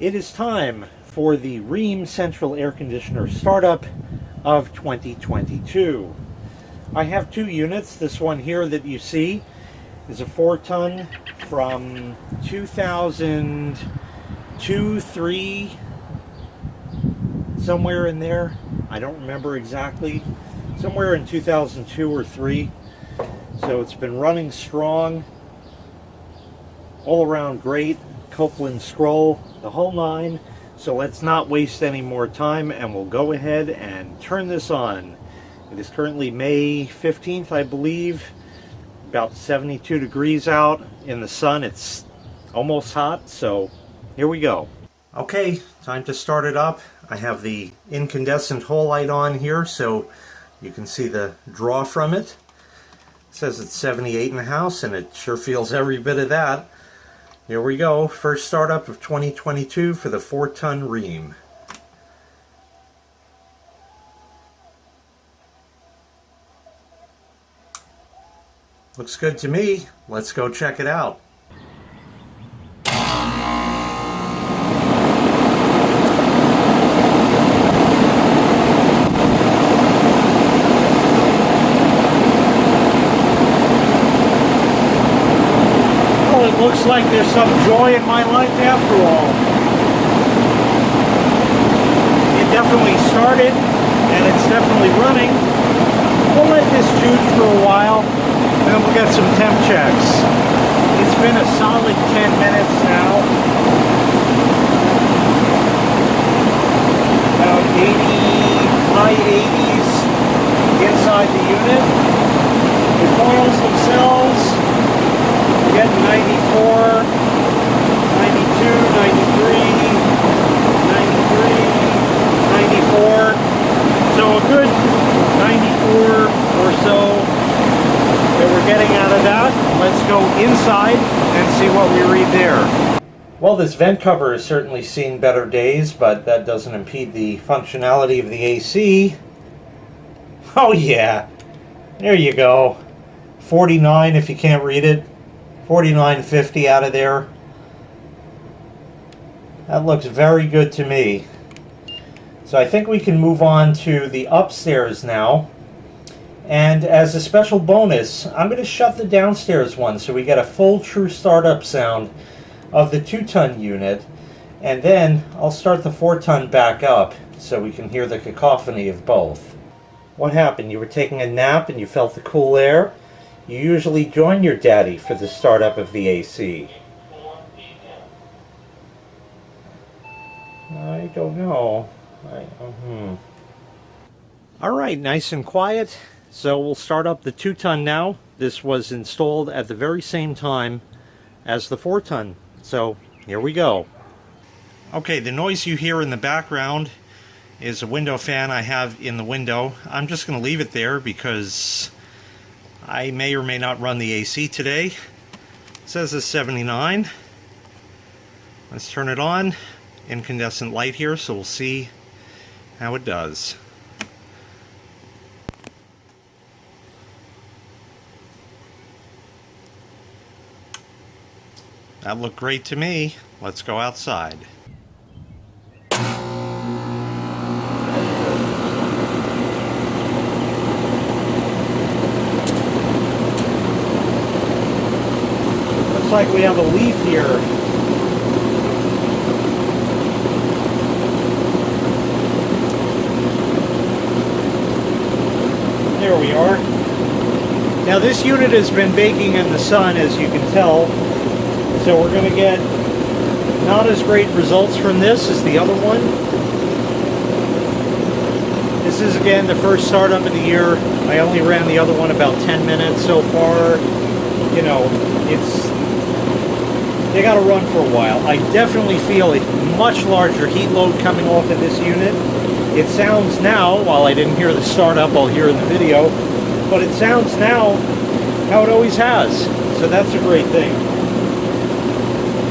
It is time for the Rheem Central Air Conditioner startup of 2022. I have two units. This one here that you see is a 4-ton from 2002, 3, somewhere in there. I don't remember exactly. Somewhere in 2002 or 3. So it's been running strong, all around great, Copeland scroll, the whole 9. So let's not waste any more time and we'll go ahead and turn this on. It is currently May 15th, I believe. About 72 degrees out in the sun. It's almost hot, so here we go. Okay, time to start it up. I have the incandescent hole light on here so you can see the draw from it. It says it's 78 in the house, and it sure feels every bit of that. Here we go. First startup of 2022 for the 4-ton Rheem. Looks good to me. Let's go check it out. Looks like there's some joy in my life after all. It definitely started, and it's definitely running. We'll let this juice for a while, and then we'll get some temp checks. It's been a solid 10 minutes now. About 80, high 80s inside the unit. The coils themselves, getting 94, 92, 93, 93, 94. So a good 94 or so that we're getting out of that. Let's go inside and see what we read there. Well, this vent cover has certainly seen better days, but that doesn't impede the functionality of the AC. Oh yeah, there you go. 49 if you can't read it. 49.50 out of there. That looks very good to me. So I think we can move on to the upstairs now. And as a special bonus, I'm going to shut the downstairs one so we get a full true startup sound of the 2-ton unit. And then I'll start the 4-ton back up so we can hear the cacophony of both. What happened? You were taking a nap and you felt the cool air? You usually join your daddy for the startup of the AC. I don't know. Alright, nice and quiet. So we'll start up the 2-ton now. This was installed at the very same time as the 4-ton. So here we go. Okay, the noise you hear in the background is a window fan I have in the window. I'm just going to leave it there because I may or may not run the AC today. It says it's 79. Let's turn it on. Incandescent light here, so we'll see how it does. That looked great to me. Let's go outside. Like we have a leaf here. There we are. Now this unit has been baking in the sun, as you can tell, so we're going to get not as great results from this as the other one. This is again the first startup of the year. I only ran the other one about 10 minutes so far. You know, they got to run for a while. I definitely feel a much larger heat load coming off of this unit. It sounds now, while I didn't hear the startup, I'll hear in the video, but it sounds now how it always has. So that's a great thing.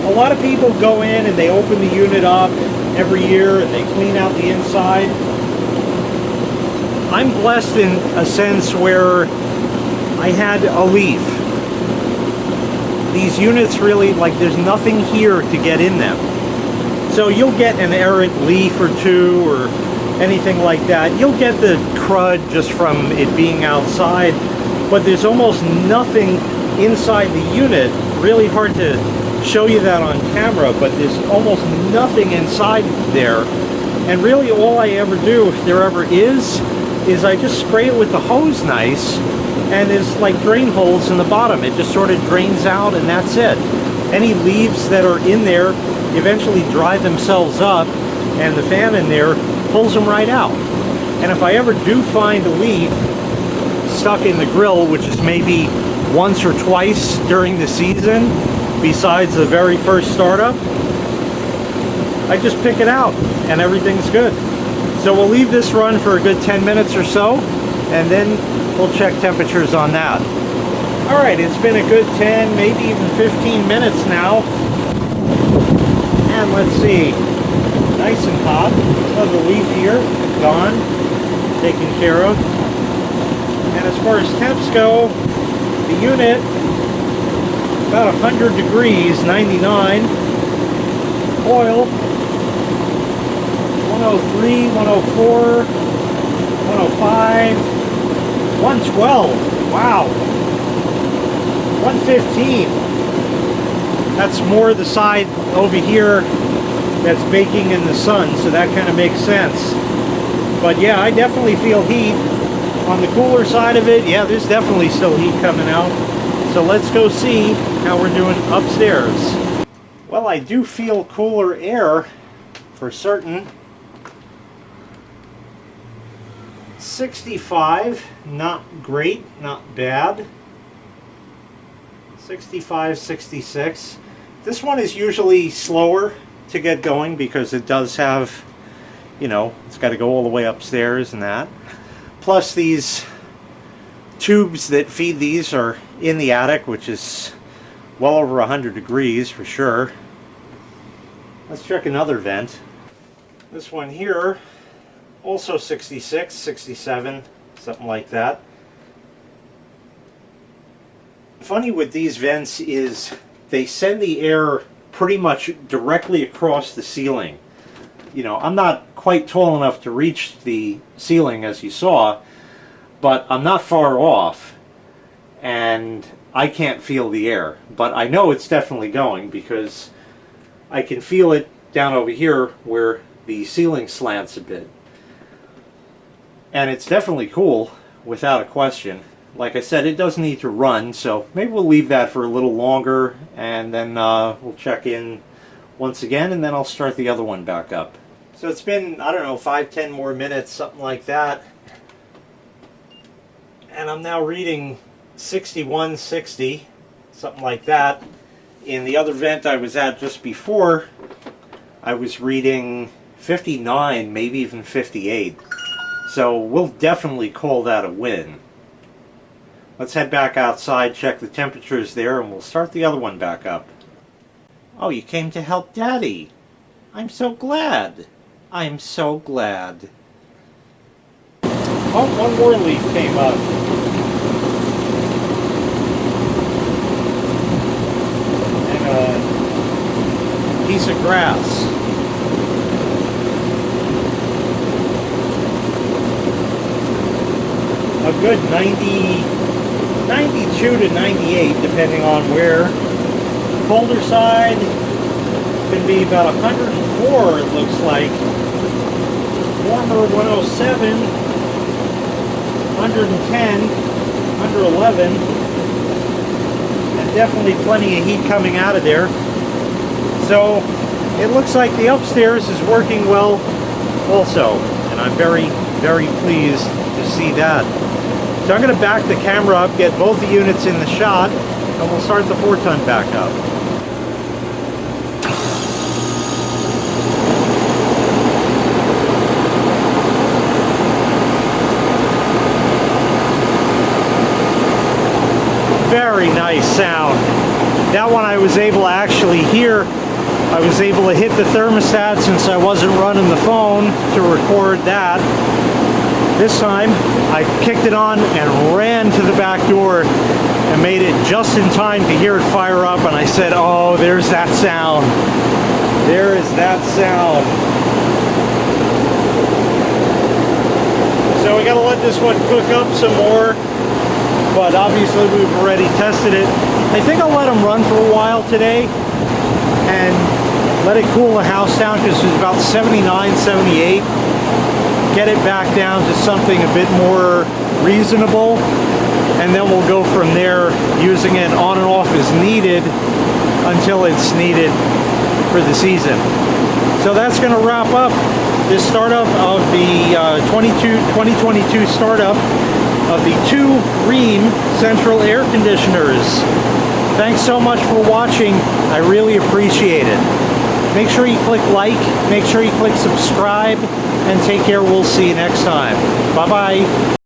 A lot of people go in and they open the unit up every year and they clean out the inside. I'm blessed in a sense where I had a leaf. These units really, like, there's nothing here to get in them. So you'll get an errant leaf or two or anything like that. You'll get the crud just from it being outside, but there's almost nothing inside the unit. Really hard to show you that on camera, but there's almost nothing inside there. And really all I ever do, if there ever is I just spray it with the hose nice, and there's like drain holes in the bottom. It just sort of drains out, and that's it. Any leaves that are in there eventually dry themselves up, and the fan in there pulls them right out. And if I ever do find a leaf stuck in the grill, which is maybe once or twice during the season, besides the very first startup, I just pick it out and everything's good. So we'll leave this run for a good 10 minutes or so, and then we'll check temperatures on that. All right, it's been a good 10, maybe even 15 minutes now. And let's see, nice and hot. Another leaf here, gone, taken care of. And as far as temps go, the unit, about 100 degrees, 99. Oil, 103, 104, 105, 112. Wow. 115. That's more the side over here that's baking in the sun, so that kind of makes sense. But yeah, I definitely feel heat. On the cooler side of it, yeah, there's definitely still heat coming out. So let's go see how we're doing upstairs. Well, I do feel cooler air for certain. 65, not great, not bad. 65, 66. This one is usually slower to get going because it does have, you know, it's got to go all the way upstairs and that. Plus these tubes that feed these are in the attic, which is well over 100 degrees for sure. Let's check another vent. This one here, also 66, 67, something like that. Funny with these vents is they send the air pretty much directly across the ceiling. You know, I'm not quite tall enough to reach the ceiling as you saw, but I'm not far off and I can't feel the air. But I know it's definitely going because I can feel it down over here where the ceiling slants a bit. And it's definitely cool, without a question. Like I said, it does need to run, so maybe we'll leave that for a little longer, and then we'll check in once again, and then I'll start the other one back up. So it's been, I don't know, 5-10 more minutes, something like that. And I'm now reading 61, 60, something like that. In the other vent I was at just before, I was reading 59, maybe even 58. So we'll definitely call that a win. Let's head back outside, check the temperatures there, and we'll start the other one back up. Oh, you came to help Daddy. I'm so glad. I'm so glad. Oh, one more leaf came up. And a piece of grass. A good 92 to 98, depending on where. Colder side can be about 104, it looks like. Warmer, 107, 110, 111, and definitely plenty of heat coming out of there. So it looks like the upstairs is working well also, and I'm very, very pleased to see that. So I'm going to back the camera up, get both the units in the shot, and we'll start the 4-ton back up. Very nice sound. That one I was able to actually hear. I was able to hit the thermostat since I wasn't running the phone to record that. This time I kicked it on and ran to the back door and made it just in time to hear it fire up, and I said, oh, there's that sound. There is that sound. So we gotta let this one cook up some more, but obviously we've already tested it. I think I'll let them run for a while today and let it cool the house down, because it's about 79, 78. Get it back down to something a bit more reasonable, and then we'll go from there, using it on and off as needed until it's needed for the season. So that's going to wrap up this startup of the 2022 startup of the 2 Rheem central air conditioners. Thanks so much for watching. I really appreciate it. Make sure you click like, make sure you click subscribe, and take care. We'll see you next time. Bye-bye.